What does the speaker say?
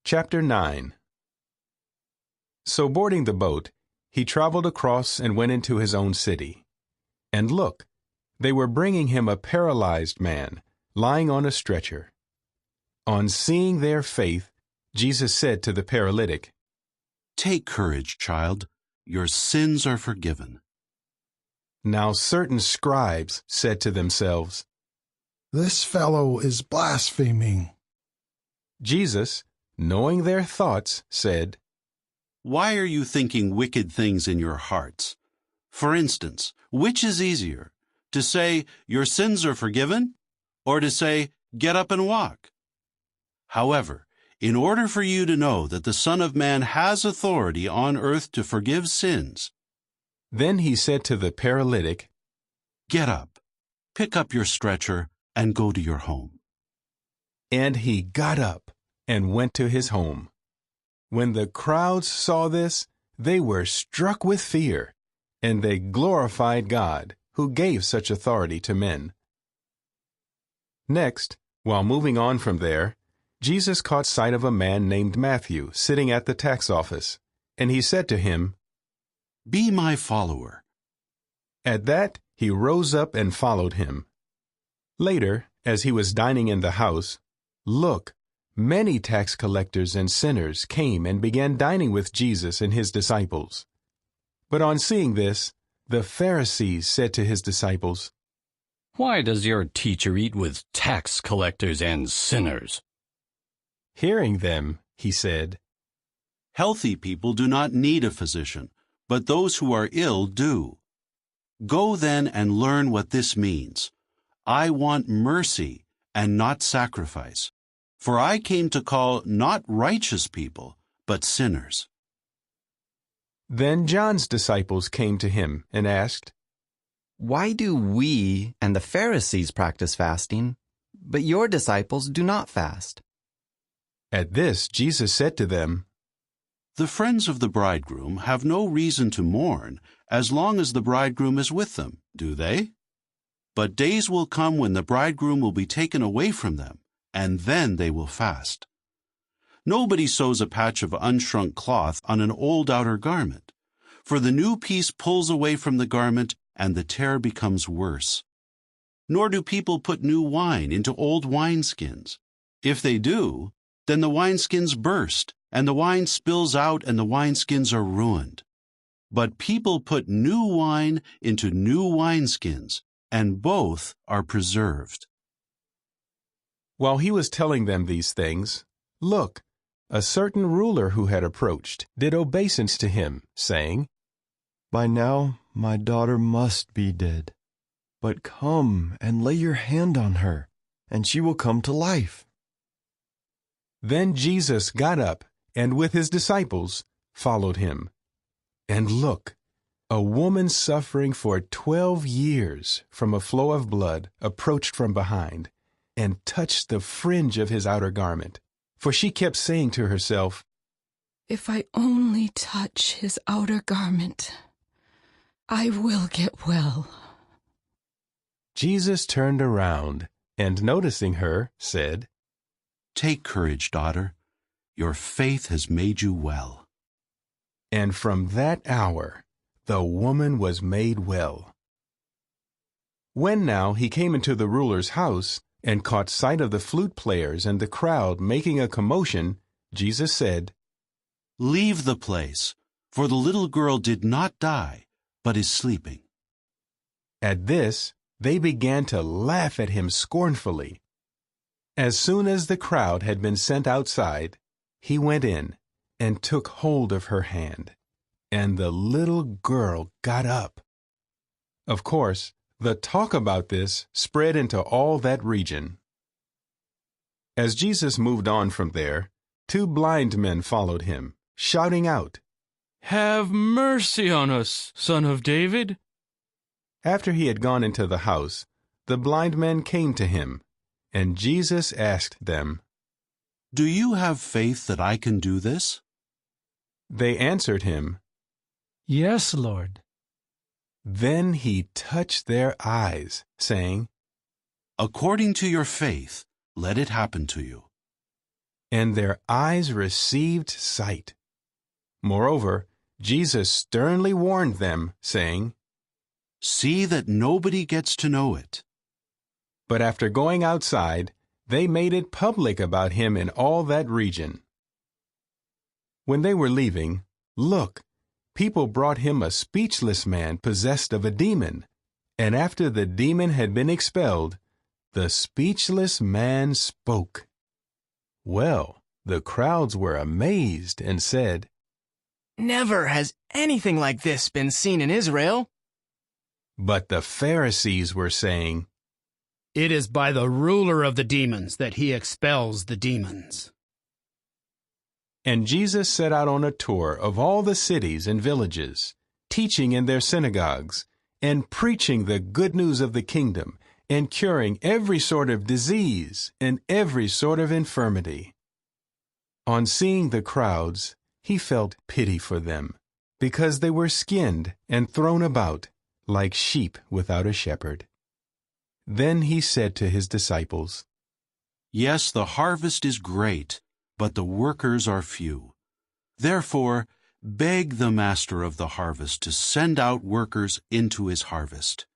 Chapter 9. So boarding the boat, he traveled across and went into his own city. And look, they were bringing him a paralyzed man, lying on a stretcher. On seeing their faith, Jesus said to the paralytic, "Take courage, child. Your sins are forgiven." Now certain scribes said to themselves, "This fellow is blaspheming." Jesus, knowing their thoughts, said, Why are you thinking wicked things in your hearts? For instance, which is easier, to say, "Your sins are forgiven," or to say, "Get up and walk"? However, in order for you to know that the Son of Man has authority on earth to forgive sins, Then he said to the paralytic, get up, pick up your stretcher, and go to your home. And he got up and went to his home. When the crowds saw this, they were struck with fear, and they glorified God, who gave such authority to men. Next, while moving on from there, Jesus caught sight of a man named Matthew sitting at the tax office, and he said to him, Be my follower. At that, he rose up and followed him. Later, as he was dining in the house, look, many tax collectors and sinners came and began dining with Jesus and his disciples. But on seeing this, the Pharisees said to his disciples, Why does your teacher eat with tax collectors and sinners? Hearing them, he said, Healthy people do not need a physician, but those who are ill do. Go then and learn what this means. I want mercy and not sacrifice. For I came to call not righteous people, but sinners. Then John's disciples came to him and asked, Why do we and the Pharisees practice fasting, but your disciples do not fast? At this Jesus said to them, The friends of the bridegroom have no reason to mourn as long as the bridegroom is with them, do they? But days will come when the bridegroom will be taken away from them, and then they will fast. Nobody sews a patch of unshrunk cloth on an old outer garment, for the new piece pulls away from the garment, and the tear becomes worse. Nor do people put new wine into old wineskins. If they do, then the wineskins burst, and the wine spills out, and the wineskins are ruined. But people put new wine into new wineskins, and both are preserved. While he was telling them these things, look, a certain ruler who had approached did obeisance to him, saying, By now my daughter must be dead. But come and lay your hand on her, and she will come to life. Then Jesus got up and with his disciples followed him. And look, a woman suffering for 12 years from a flow of blood approached from behind and touched the fringe of his outer garment. For she kept saying to herself, If I only touch his outer garment, I will get well. Jesus turned around and, noticing her, said, Take courage, daughter. Your faith has made you well. And from that hour, the woman was made well. When now he came into the ruler's house and caught sight of the flute players and the crowd making a commotion, Jesus said, Leave the place, for the little girl did not die, but is sleeping. At this, they began to laugh at him scornfully. As soon as the crowd had been sent outside, he went in and took hold of her hand, and the little girl got up. Of course, the talk about this spread into all that region. As Jesus moved on from there, 2 blind men followed him, shouting out, Have mercy on us, Son of David. After he had gone into the house, the blind men came to him, and Jesus asked them, Do you have faith that I can do this? They answered him, Yes, Lord. Then he touched their eyes, saying, According to your faith, let it happen to you. and their eyes received sight. Moreover, Jesus sternly warned them, saying, See that nobody gets to know it. But after going outside, they made it public about him in all that region. When they were leaving, look, people brought him a speechless man possessed of a demon, and after the demon had been expelled, the speechless man spoke. Well, the crowds were amazed and said, Never has anything like this been seen in Israel. But the Pharisees were saying, It is by the ruler of the demons that he expels the demons. And Jesus set out on a tour of all the cities and villages, teaching in their synagogues, and preaching the good news of the kingdom, and curing every sort of disease and every sort of infirmity. On seeing the crowds, he felt pity for them, because they were skinned and thrown about, like sheep without a shepherd. Then he said to his disciples, Yes, the harvest is great, but the workers are few. Therefore, beg the master of the harvest to send out workers into his harvest.